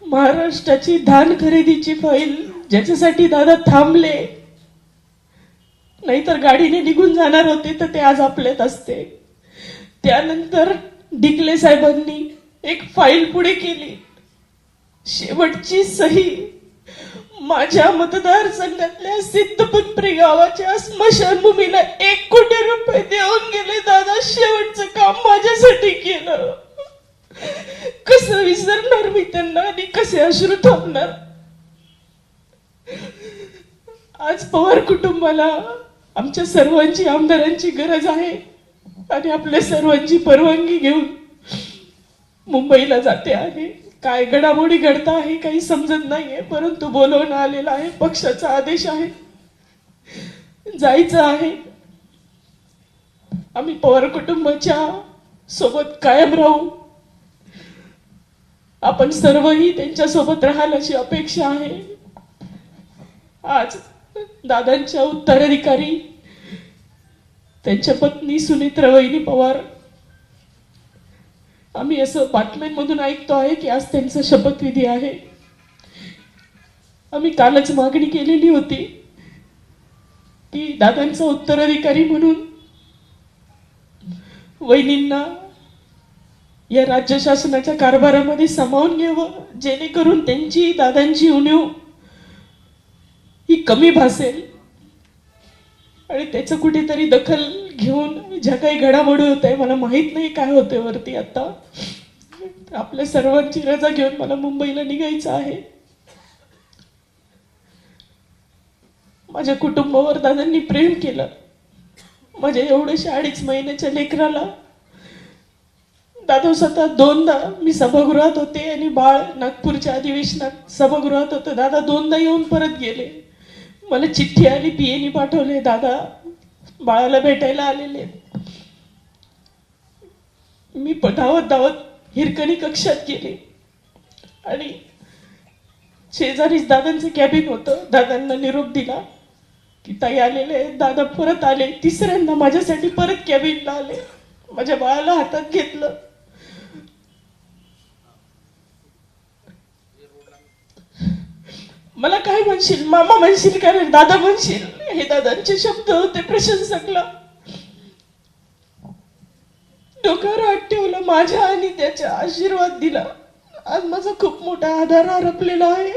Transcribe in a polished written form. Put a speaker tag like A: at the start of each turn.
A: महाराष्ट्राची धान खरेदीची फाईल ज्याच्यासाठी दादा थांबले, नाहीतर गाडीने निघून जाणार होते तर ते आज आपल्यात असते. त्यानंतर डिकले साहेबांनी एक फाईल पुढे केली. शेवटची सही माझ्या मतदारसंघातल्या सिद्धपिंपरी गावाच्या स्मशानभूमीला 1 कोटी रुपये देऊन गेले. दादा शेवटचं काम माझ्यासाठी केलं. कसं विसरणार मी त्यांना आणि कसे अश्रू थांबणार. आज पवार कुटुंबाला आमच्या सर्वांची आमदारांची गरज आहे आणि आपल्या सर्वांची परवानगी घेऊन मुंबईला जाते आहे. काय घडामोडी घडता आहे काही समजत नाहीये, परंतु बोलवणं आलेलं आहे. पक्षाचा आदेश आहे, जायचं आहे. आम्ही पवार कुटुंबाच्या सोबत कायम राहू. आपण सर्वही त्यांच्या सोबत राहाल अशी अपेक्षा आहे. आज दादांच्या उत्तराधिकारी त्यांच्या पत्नी सुनेत्रा वहिनी पवार, आम्ही असं बातम्यांमधून ऐकतो आहे की आज त्यांचा शपथविधी आहे. आम्ही कालच मागणी केलेली होती की दादांचा उत्तराधिकारी म्हणून वहिनींना या राज्य शासनाच्या कारभारामध्ये सामावून घ्यावं, जेणेकरून त्यांची दादांची उणीव ही कमी भासेल आणि त्याचं कुठेतरी दखल घेऊन ज्या काही घडामोडी होत आहे, मला माहित नाही काय होते वरती. आता आपल्या सर्वांची रजा घेऊन मला मुंबईला निघायचं आहे. माझ्या कुटुंबावर दादांनी प्रेम केलं. माझ्या एवढ्याशा 2.5 महिन्याच्या लेकराला दादा स्वतः 2दा मी सभागृहात होते आणि बाळ नागपूरच्या अधिवेशनात सभागृहात होतं. दादा 2दा येऊन परत गेले. मला चिठ्ठी आली, पीएनी पाठवले, दादा बाळाला भेटायला आलेले. मी धावत धावत हिरकणी कक्षात गेले आणि शेजारीच दादांचं कॅबिन होतं. दादांना निरोप दिला की ताई आलेले. दादा परत आले. 3ऱ्यांदा माझ्यासाठी परत कॅबिनला आले. माझ्या बाळाला हातात घेतलं. मला काय म्हणशील, मामा म्हणशील का दादा म्हणशील, हे दादांचे शब्द होते प्रशंसकला. डोक्यावर हात ठेवला माझ्या आणि त्याचा आशीर्वाद दिला. आज माझा खूप मोठा आधार हरपलेला आहे.